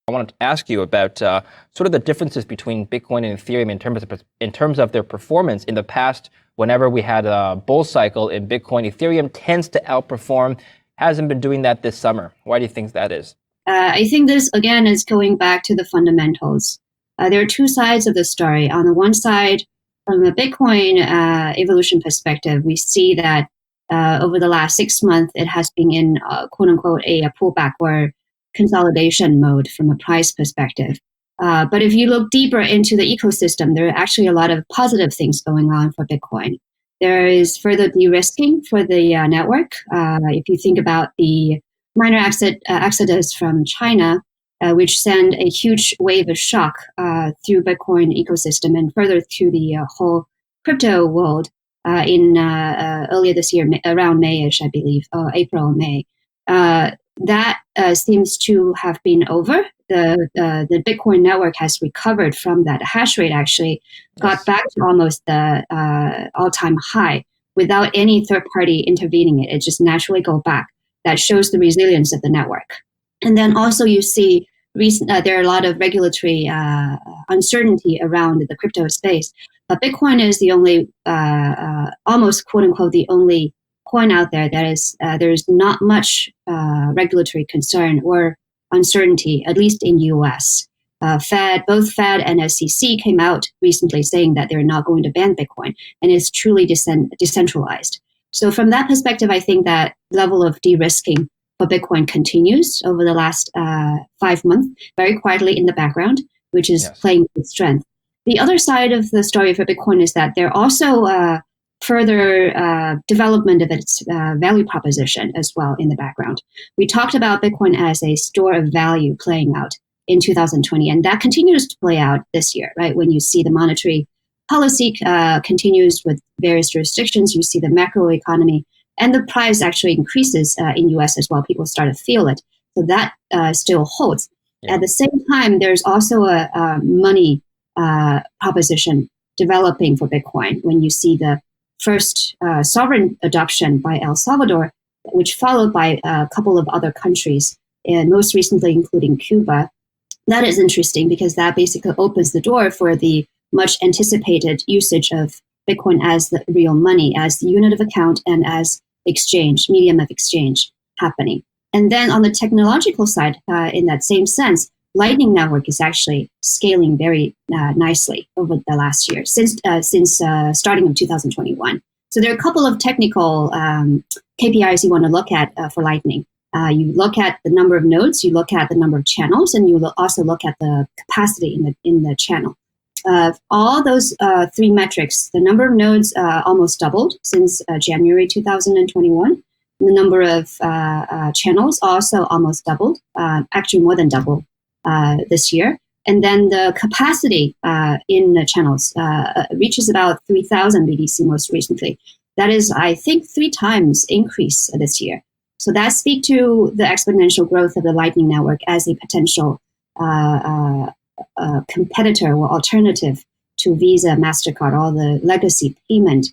I wanted to ask you about sort of the differences between Bitcoin and Ethereum in terms of their performance. In the past, whenever we had a bull cycle in Bitcoin, Ethereum tends to outperform. Hasn't been doing that this summer. Why do you think that is? I think this, again, is going back to the fundamentals. There are two sides of the story. On the one side, from a Bitcoin evolution perspective, we see that over the last 6 months, it has been in quote unquote a pullback or consolidation mode from a price perspective. But if you look deeper into the ecosystem, there are actually a lot of positive things going on for Bitcoin. There is further de-risking for the network. If you think about the minor exodus from China, which sent a huge wave of shock through Bitcoin ecosystem and further to the whole crypto world in earlier this year, around May-ish, I believe, April or May. That seems to have been over. The Bitcoin network has recovered from that. The hash rate actually got back to almost the all-time high without any third party intervening. It just naturally go back. That shows the resilience of the network. And then also you see there are a lot of regulatory uncertainty around the crypto space. But Bitcoin is the only, almost quote unquote, the only coin out there that is, there's not much regulatory concern or uncertainty, at least in US. Both Fed and SEC came out recently saying that they're not going to ban Bitcoin, and it's truly decentralized. So from that perspective, I think that level of de-risking for Bitcoin continues over the last 5 months, very quietly in the background, which is playing with strength. The other side of the story for Bitcoin is that there are also further development of its value proposition as well in the background. We talked about Bitcoin as a store of value playing out in 2020, and that continues to play out this year, right? When you see the monetary policy continues with various jurisdictions, you see the macro economy, and the price actually increases in US as well. People start to feel it. So that still holds. At the same time, there's also a money proposition developing for Bitcoin when you see the first sovereign adoption by El Salvador, which followed by a couple of other countries, and most recently including Cuba. That is interesting because that basically opens the door for the much anticipated usage of Bitcoin as the real money, as the unit of account, and as exchange, medium of exchange happening. And then on the technological side, in that same sense, Lightning Network is actually scaling very nicely over the last year, since starting in 2021. So there are a couple of technical KPIs you want to look at for Lightning. You look at the number of nodes, you look at the number of channels, and you also look at the capacity in the channel. All those three metrics, the number of nodes almost doubled since January 2021. The number of channels also almost doubled, actually more than double this year. And then the capacity in the channels reaches about 3,000 BTC most recently. That is, I think, 3 times increase this year. So that speaks to the exponential growth of the Lightning Network as a potential competitor or alternative to Visa, MasterCard, all the legacy payment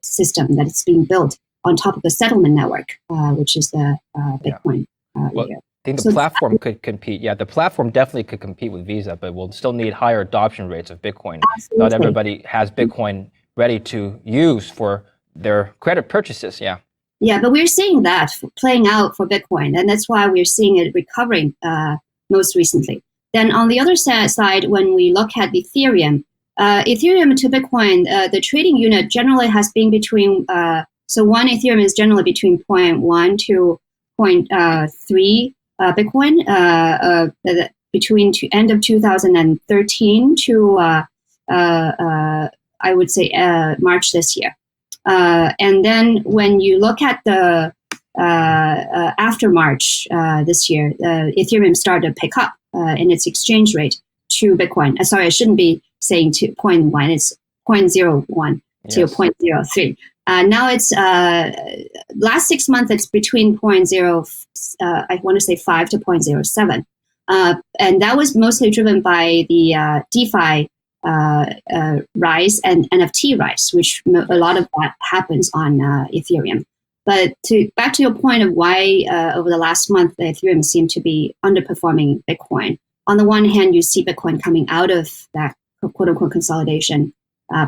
system that is being built on top of the settlement network, which is the Bitcoin layer. I think the platform could compete. Yeah, the platform definitely could compete with Visa, but we'll still need higher adoption rates of Bitcoin. Absolutely. Not everybody has Bitcoin ready to use for their credit purchases. Yeah. Yeah, but we're seeing that playing out for Bitcoin, and that's why we're seeing it recovering most recently. Then on the other side, when we look at Ethereum to Bitcoin, the trading unit generally has been between, so one Ethereum is generally between 0.1 to 0.3 Bitcoin between end of 2013 to, I would say, March this year. And then when you look at the after March this year, Ethereum started to pick up in its exchange rate to Bitcoin. Sorry, I shouldn't be saying to 0.1. It's 0.01 to 0.03. Now it's last 6 months. It's between 0.0. I want to say 5 to 0.07, and that was mostly driven by the DeFi rise and NFT rise, which a lot of that happens on Ethereum. But back to your point of why over the last month, the Ethereum seemed to be underperforming Bitcoin. On the one hand, you see Bitcoin coming out of that quote unquote consolidation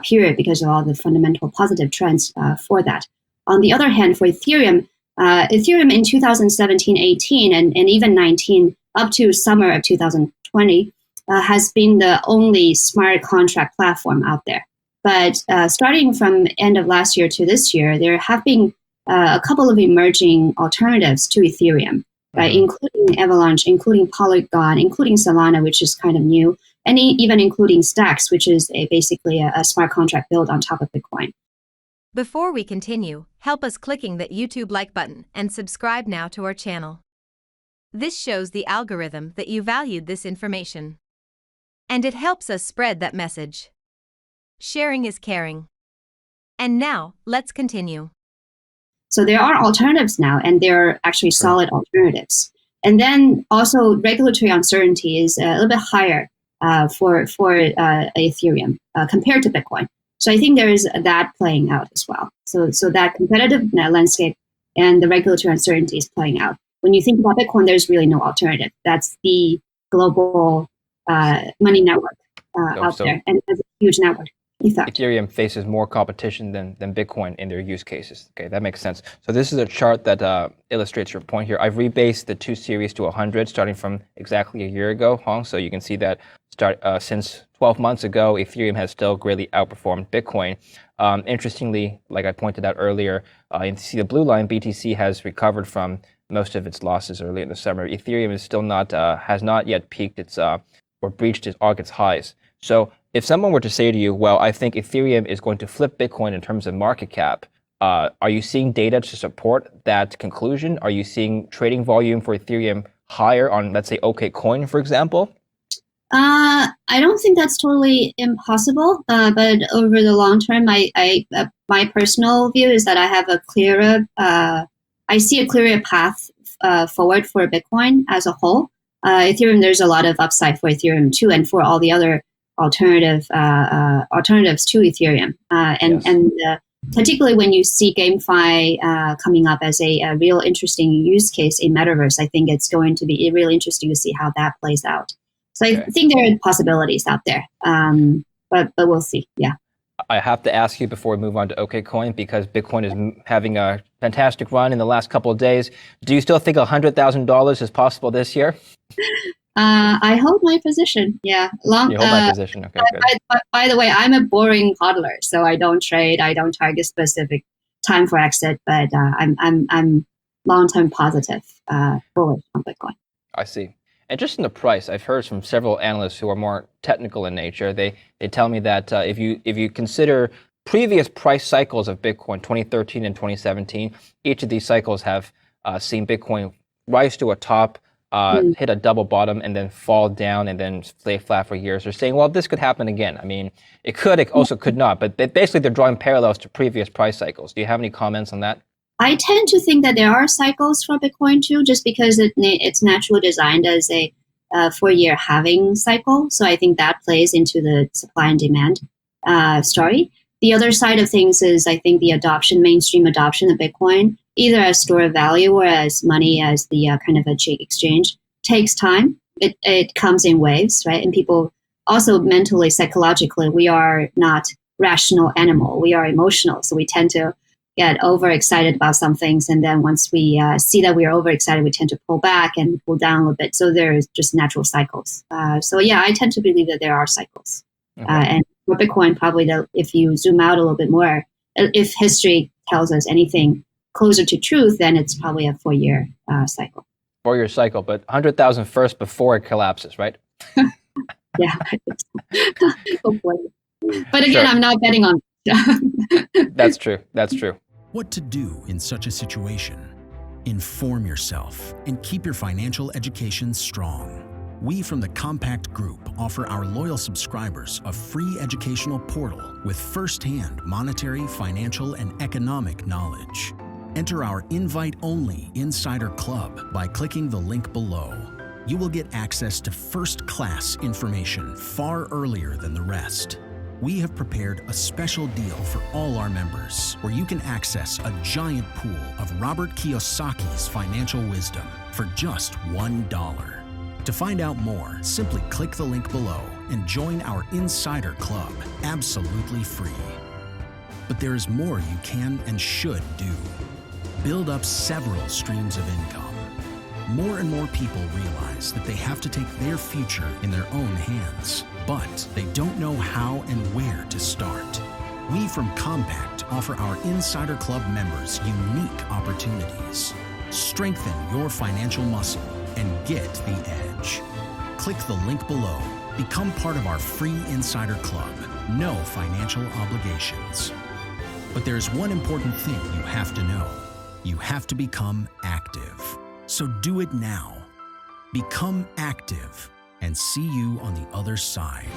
period because of all the fundamental positive trends for that. On the other hand, for Ethereum, Ethereum in 2017, 18, and even 19, up to summer of 2020, has been the only smart contract platform out there. But starting from end of last year to this year, there have been a couple of emerging alternatives to Ethereum, right? Including Avalanche, including Polygon, including Solana, which is kind of new, and even including Stacks, which is basically a smart contract built on top of Bitcoin. Before we continue, help us clicking that YouTube like button and subscribe now to our channel. This shows the algorithm that you valued this information. And it helps us spread that message. Sharing is caring. And now, let's continue. So there are alternatives now, and they're actually solid alternatives. And then also regulatory uncertainty is a little bit higher for Ethereum compared to Bitcoin. So I think there is that playing out as well. So that competitive landscape and the regulatory uncertainty is playing out. When you think about Bitcoin, there's really no alternative. That's the global money network out there, and it's a huge network effect. Ethereum faces more competition than Bitcoin in their use cases. Okay, that makes sense. So this is a chart that illustrates your point here. I've rebased the 2 series to 100 starting from exactly a year ago, Hong. So you can see that since 12 months ago, Ethereum has still greatly outperformed Bitcoin. Interestingly, like I pointed out earlier, you see the blue line, BTC has recovered from most of its losses early in the summer. Ethereum is still not has not yet peaked its or breached its August highs. So if someone were to say to you, well, I think Ethereum is going to flip Bitcoin in terms of market cap, are you seeing data to support that conclusion? Are you seeing trading volume for Ethereum higher on, let's say, OKCoin, for example? I don't think that's totally impossible, but over the long term, my personal view is that I have a clearer, I see a clearer path forward for Bitcoin as a whole. Ethereum, there's a lot of upside for Ethereum too, and for all the other alternatives to Ethereum, and particularly when you see GameFi coming up as a real interesting use case in metaverse, I think it's going to be really interesting to see how that plays out. So I think there are possibilities out there, but we'll see. Yeah. I have to ask you before we move on to OKCoin, because Bitcoin is having a fantastic run in the last couple of days. Do you still think $100,000 is possible this year? I hold my position. Yeah. You hold my position. Okay, good. By the way, I'm a boring hodler, so I don't trade. I don't target specific time for exit, but I'm long-term positive, bullish on Bitcoin. I see. And just in the price, I've heard from several analysts who are more technical in nature. They tell me that if you consider previous price cycles of Bitcoin, 2013 and 2017, each of these cycles have seen Bitcoin rise to a top, hit a double bottom, and then fall down and then stay flat for years. They're saying, well, this could happen again. I mean, it could, it also could not. But basically, they're drawing parallels to previous price cycles. Do you have any comments on that? I tend to think that there are cycles for Bitcoin too, just because it's naturally designed as a 4-year halving cycle. So I think that plays into the supply and demand story. The other side of things is, I think, the mainstream adoption of Bitcoin, either as store of value or as money, as the kind of a cheap exchange, takes time. It comes in waves, right? And people also mentally, psychologically, we are not rational animal. We are emotional. So we tend to get overexcited about some things, and then once we see that we are overexcited, we tend to pull back and pull down a little bit. So there's just natural cycles. So yeah, I tend to believe that there are cycles. Okay. And for Bitcoin, probably if you zoom out a little bit more, if history tells us anything closer to truth, then it's probably a 4-year cycle. 4-year cycle, but 100,000 first before it collapses, right? Yeah, hopefully. But again, sure. I'm not betting on. That's true. That's true. What to do in such a situation? Inform yourself and keep your financial education strong. We from the Compact Group offer our loyal subscribers a free educational portal with first-hand monetary, financial, and economic knowledge. Enter our invite-only Insider Club by clicking the link below. You will get access to first-class information far earlier than the rest. we have prepared a special deal for all our members where you can access a giant pool of Robert Kiyosaki's financial wisdom for just $1. To find out more, simply click the link below and join our Insider Club absolutely free. But there is more you can and should do. Build up several streams of income. More and more people realize that they have to take their future in their own hands, but they don't know how and where to start. We from Compact offer our Insider Club members unique opportunities. Strengthen your financial muscle and get the edge. Click the link below. Become part of our free Insider Club. No financial obligations. But there's one important thing you have to know. You have to become active. So do it now. Become active and see you on the other side.